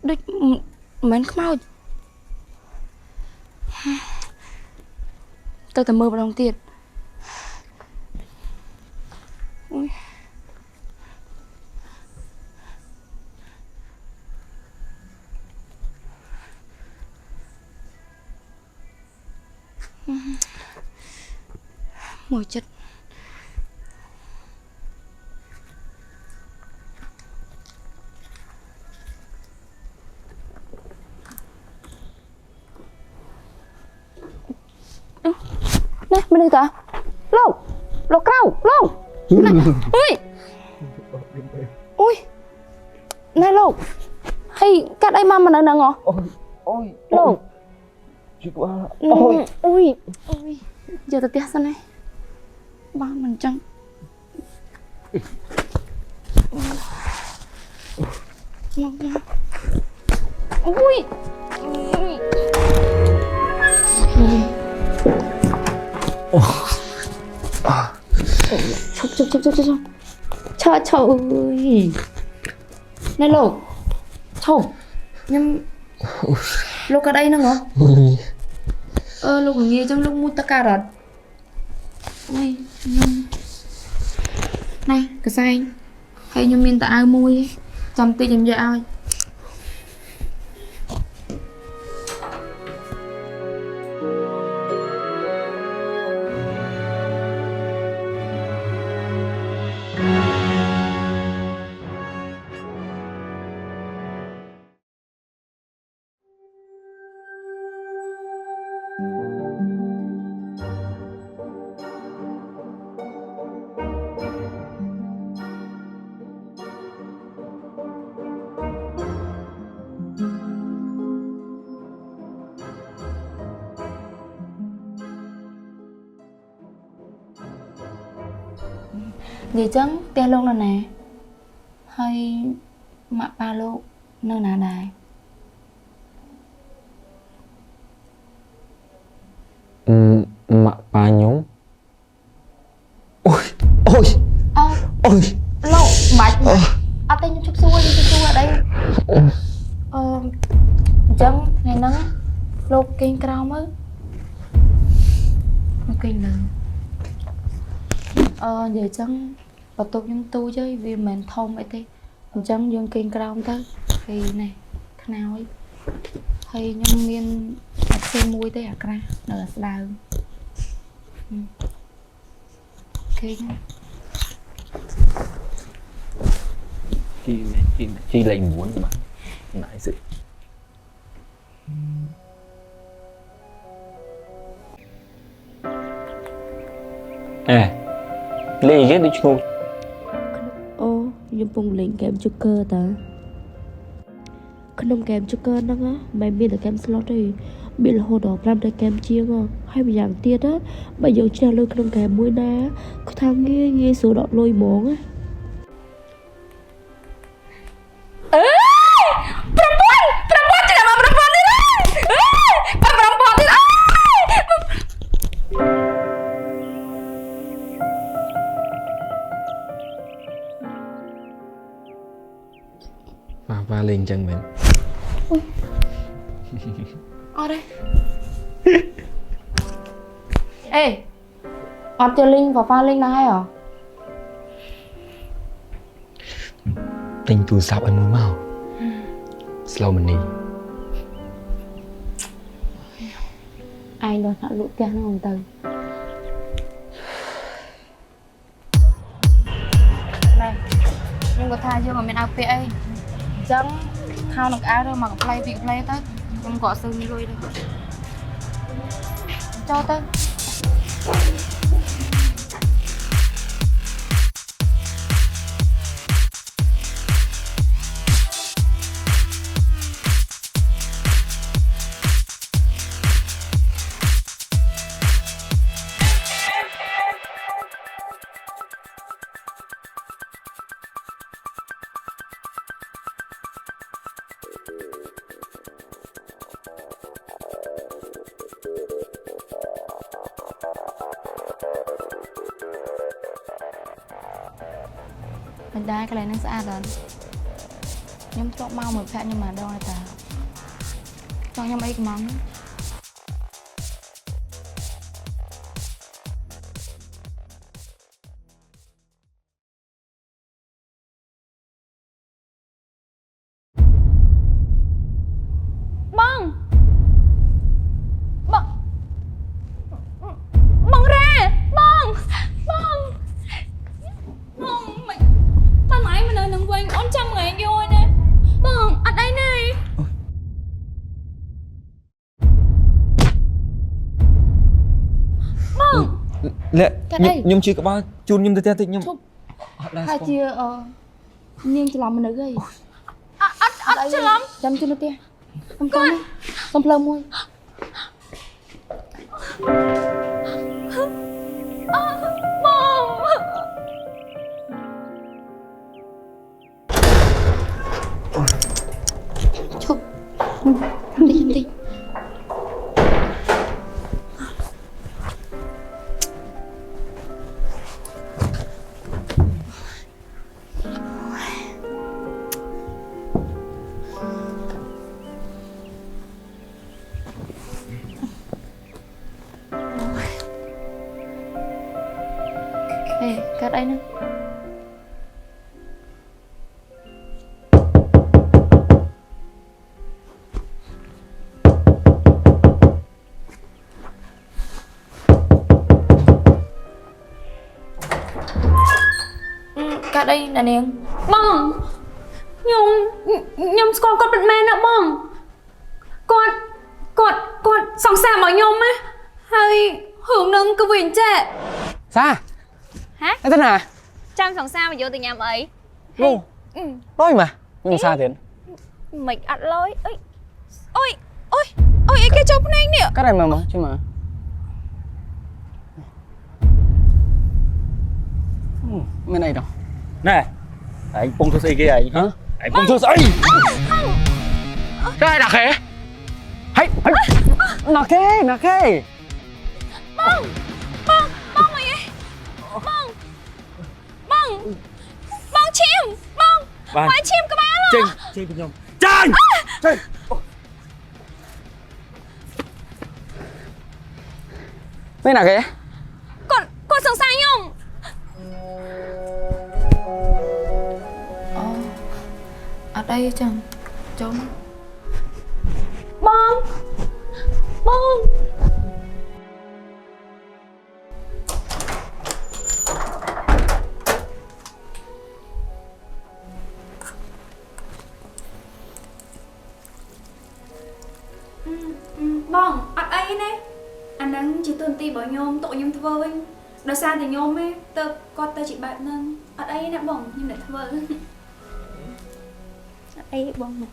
ដូចមិនខ្មោចទៅតែមើលម្ដងទៀតអូយមួយចិត្តនេះមិនទេតាលោកក្រៅលោកអុយអុយណែលោកហើយកាត់អីមកមិននៅហ្នឹងហ៎អូយលោកជិះក្បាលអុយយកទៅផ្ទះសិនឯងបានមិនចឹងមកអុយឈប់ឈប់អើយណែលោកឈប់ខ្ញុំលោកកាត់អីហ្នឹងហ៎លោកងាយចឹងលោកមួយតការ៉ាត់អុយខ្ញុំណែកសែងហើយខ្ញុំមានតអាវមួយចាំតិចខ្ញុំយកឲ្យនិយាយចឹងផ្ទះលោកនៅណាហើយម៉ាក់ប៉ាលោកនៅណាដែរម៉ាក់ប៉ាខ្ញុំអូយលោកបាច់អត់ទេខ្ញុំជប់សួរអត់អីអញ្ចឹងថ្ងៃហ្នឹងលោកគេងក្រោមមើលមកគេងលើនិយាយចឹងបន្ទប់ខ្ញុំទូចហើយវាមិនមែនធំអីទេអញ្ចឹងយើងគេងក្រោមទៅហើយនេះខ្នើយហើយខ្ញុំមានអាផ្សេងមួយទេអាក្រាស់នៅស្ដើងគេងជីលេខ9បាទណៃសិលេងគេដូចឈ្ងោកអូខ្ញុំពងលេងហ្គេម Joker តាក្នុងហ្គេម Joker ហ្នឹងមិនមានតែហ្គេម slot ទេមានរហូតដល់5តែហ្គេមជាងហើយម្យ៉ាងទៀតបើយើងជ្រះលុយក្នុងហ្គេមមួយណាគឺថាងាយស្រួលដកលុយហ្មងប៉ាលេងចឹងមែនអត់ទេអេអត់ទៅលេងប៉ាលេងណាហើយទិញទូរស័ព្ទឲ្យមួយមក Slow money ឯងដល់ដាក់លក់ផ្ទះហ្នឹងទៅណែខ្ញុំក៏ថាយើងមិនមានអើពាក់អីអញ្ចឹងខោនឹងក្អៅទៅមកកំ plei ពីកំ plei ទៅខ្ញុំក៏អត់សូវមានលុយទេចូលទៅមិនដែរកន្លែងហ្នឹងស្អាតអត់ ខ្ញុំធ្លាប់មកមើលភ័ក្រខ្ញុំម្ដងហើយតាចង់ខ្ញុំអីកំង Bông ra bông mày tao nãy mình đừng quên 100.000 vô nè bông ở đây này bông lẹ Cái đây. nhung chưa có bao chun nhung tới nhung Chụp. Hai chia niên cho lòng mình nữa gây chứ lắm chăm cho nó tia không con đi không plơ môi bông chụp đi Ê, cắt đây nè. Cắt đây nè nè. bông nhung con bật men nữa bông con sòng xa bảo nhung á hay hưởng nâng cái quyền trẻ Xa hả Ê, thế nào trăm sòng xa mà vô từ nhà ấy Ngu Lôi mà Nhưng xa thiệt mình ăn lối ơi ôi ôi ôi cái chụp này nè Cái này mà chứ mà Bên này đâu nè anh bông thua kia anh Hả anh bông thua ấy Cái này là khế Hãy Nó khê bông mày ấy bông chim bông phải chim cái má luôn Chênh bên nhung Chênh Bên nào khế con sòng xa nhung Ở đây chẳng trốn bông bông ở đây nè anh đang chỉ tuần ti bảo nhôm tội nhôm thơ anh đời xa thì nhôm ấy tớ con tớ chỉ bạn nên ở đây nè bông nhưng lại thơ ở đây bông này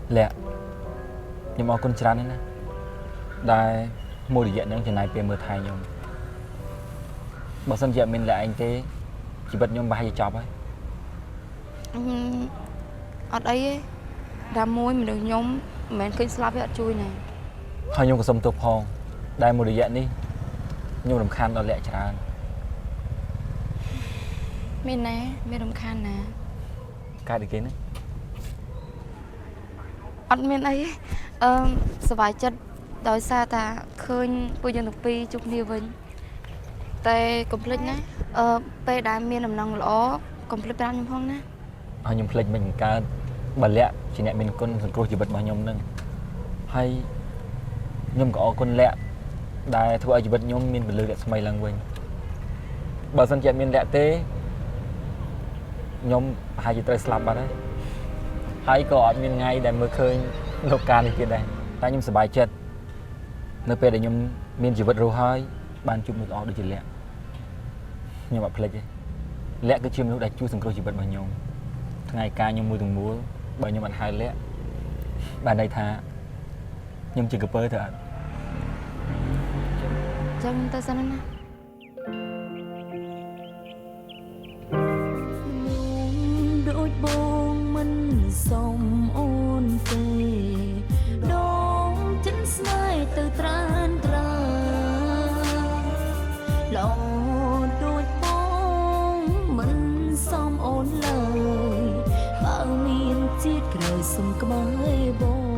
lẹ nhưng mà con chán đấy nè đài mua được diện những chuyện này về mưa thay nhung bảo sân diện mình là anh thế chỉ bật nhung 3 giờ chọc ấy ở đây ấy đá môi mình được nhóm mình kinh slap với chui này thôi nhung có sông tô phong đài mua được diện đi nhung làm khan đó lẹ chán mình nè mình đồng khan nè cái được kiến đấy ăn mình ấy sờ vài chân ដោយសារតាឃើញពួកយើងទាំងពីរជួបគ្នាវិញតែកុំភ្លេចណាពេលដែលមានដំណឹងល្អកុំភ្លេចប្រាប់ខ្ញុំផងណា ឲ្យខ្ញុំភ្លេចមិនកើតបើលាក់ជាអ្នកមានគុណសង្គ្រោះជីវិតរបស់ខ្ញុំនឹងហើយខ្ញុំក៏អរគុណលាក់ដែលធ្វើឲ្យជីវិតខ្ញុំមានពលឹករស្មីឡើងវិញបើសិនជាអត់មានលាក់ទេខ្ញុំប្រហែលជាត្រូវស្លាប់បាត់ហើយក៏អត់មានថ្ងៃដែលមើលឃើញលោកកានេះទៀតដែរតែខ្ញុំសប្បាយចិត្តនៅពេលដែលខ្ញុំមានជីវិតរស់ហើយបានជួបមនុស្សល្អដូចជាលាក់ខ្ញុំអត់ភ្លេចទេលាក់គឺជាមនុស្សដែលជួយសង្គ្រោះជីវិតរបស់ខ្ញុំថ្ងៃការខ្ញុំមួយទាំងមូលបើខ្ញុំអត់ហៅលាក់បានន័យថាខ្ញុំជាកពើទៅអត់ ចាំខ្ញុំទៅសិនណា ដូចបងមិនសុំអូនទេដងចិត្តស្នេហ៍ទៅត្រានត្រាឡោដូចបងមិនសុំអូនឡើយបើមានជាតិក្រោយសុំក្បែរបង